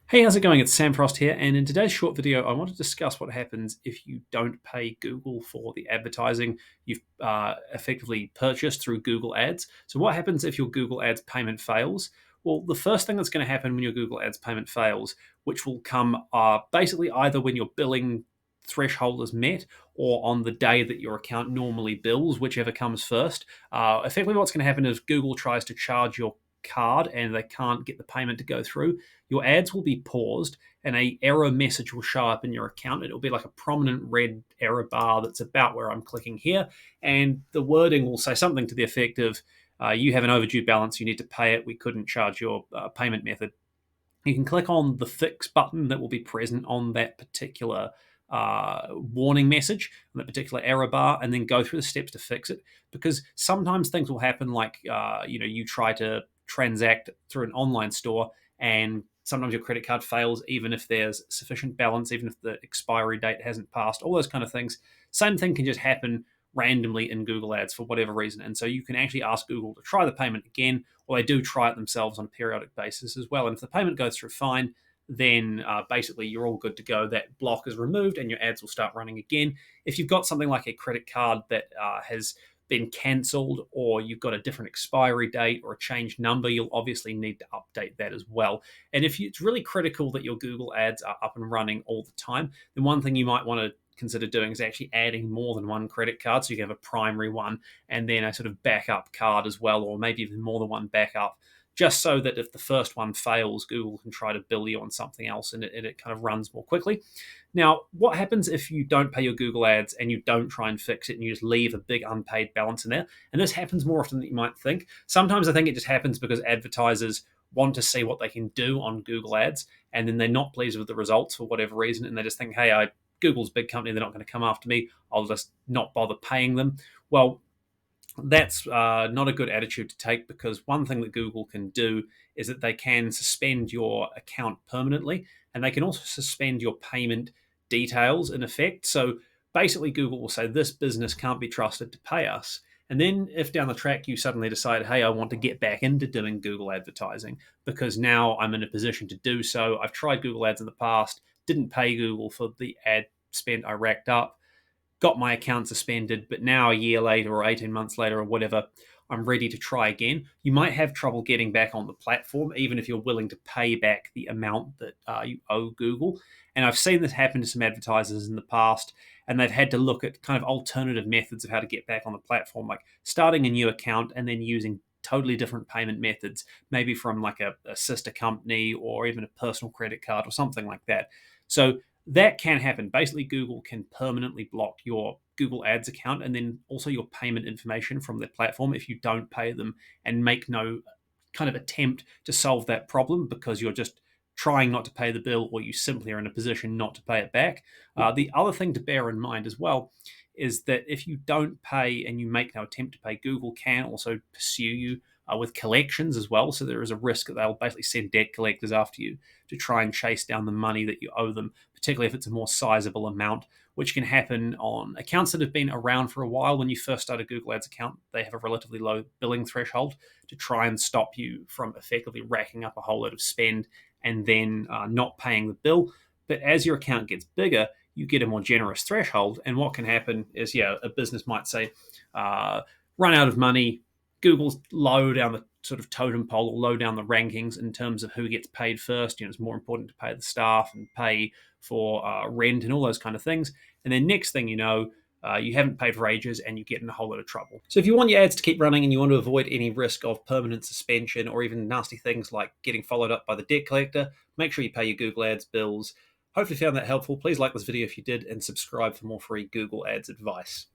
Hey, how's it going? It's Sam Frost here, and in today's short video, I want to discuss what happens if you don't pay Google for the advertising you've effectively purchased through Google Ads. So, what happens if your Google Ads payment fails? Well, the first thing that's going to happen when your Google Ads payment fails, which will come basically either when your billing threshold is met or on the day that your account normally bills, whichever comes first. Effectively, what's going to happen is Google tries to charge your card and they can't get the payment to go through. Your ads will be paused and a error message will show up in your account. It'll be like a prominent red error bar that's about where I'm clicking here, and the wording will say something to the effect of you have an overdue balance, you need to pay it, we couldn't charge your payment method. You can click on the fix button that will be present on that particular warning message, on that particular error bar, and then go through the steps to fix it. Because sometimes things will happen, like you try to transact through an online store, and sometimes your credit card fails, even if there's sufficient balance, even if the expiry date hasn't passed. All those kind of things. Same thing can just happen randomly in Google Ads for whatever reason, and so you can actually ask Google to try the payment again, or they do try it themselves on a periodic basis as well. And if the payment goes through fine, then basically you're all good to go. That block is removed and your ads will start running again. If you've got something like a credit card that has been cancelled, or you've got a different expiry date or a changed number, you'll obviously need to update that as well. And if it's really critical that your Google ads are up and running all the time, then one thing you might want to consider doing is actually adding more than one credit card. So you can have a primary one and then a sort of backup card as well, or maybe even more than one backup, just so that if the first one fails, Google can try to bill you on something else and it kind of runs more quickly. Now, what happens if you don't pay your Google ads and you don't try and fix it and you just leave a big unpaid balance in there? And this happens more often than you might think. Sometimes I think it just happens because advertisers want to see what they can do on Google ads, and then they're not pleased with the results for whatever reason, and they just think, hey, Google's a big company, they're not going to come after me, I'll just not bother paying them. Well, that's not a good attitude to take, because one thing that Google can do is that they can suspend your account permanently, and they can also suspend your payment details in effect. So basically, Google will say this business can't be trusted to pay us. And then if down the track you suddenly decide, hey, I want to get back into doing Google advertising because now I'm in a position to do so. I've tried Google ads in the past, didn't pay Google for the ad spend I racked up, got my account suspended, but now a year later or 18 months later or whatever, I'm ready to try again. You might have trouble getting back on the platform, even if you're willing to pay back the amount that you owe Google. And I've seen this happen to some advertisers in the past, and they've had to look at kind of alternative methods of how to get back on the platform, like starting a new account and then using totally different payment methods, maybe from like a sister company or even a personal credit card or something like that. So that can happen. Basically, Google can permanently block your Google Ads account and then also your payment information from their platform if you don't pay them and make no kind of attempt to solve that problem because you're just trying not to pay the bill, or you simply are in a position not to pay it back. The other thing to bear in mind as well is that if you don't pay and you make no attempt to pay, Google can also pursue you with collections as well. So there is a risk that they'll basically send debt collectors after you to try and chase down the money that you owe them, particularly if it's a more sizable amount, which can happen on accounts that have been around for a while. When you first start a Google Ads account, they have a relatively low billing threshold to try and stop you from effectively racking up a whole lot of spend and then not paying the bill. But as your account gets bigger, you get a more generous threshold. And what can happen is, a business might say, run out of money, Google's low down the sort of totem pole or low down the rankings in terms of who gets paid first. It's more important to pay the staff and pay for rent and all those kind of things. And then next thing you know, you haven't paid for ages and you get in a whole lot of trouble. So if you want your ads to keep running and you want to avoid any risk of permanent suspension or even nasty things like getting followed up by the debt collector, make sure you pay your Google Ads bills. Hopefully you found that helpful. Please like this video if you did and subscribe for more free Google Ads advice.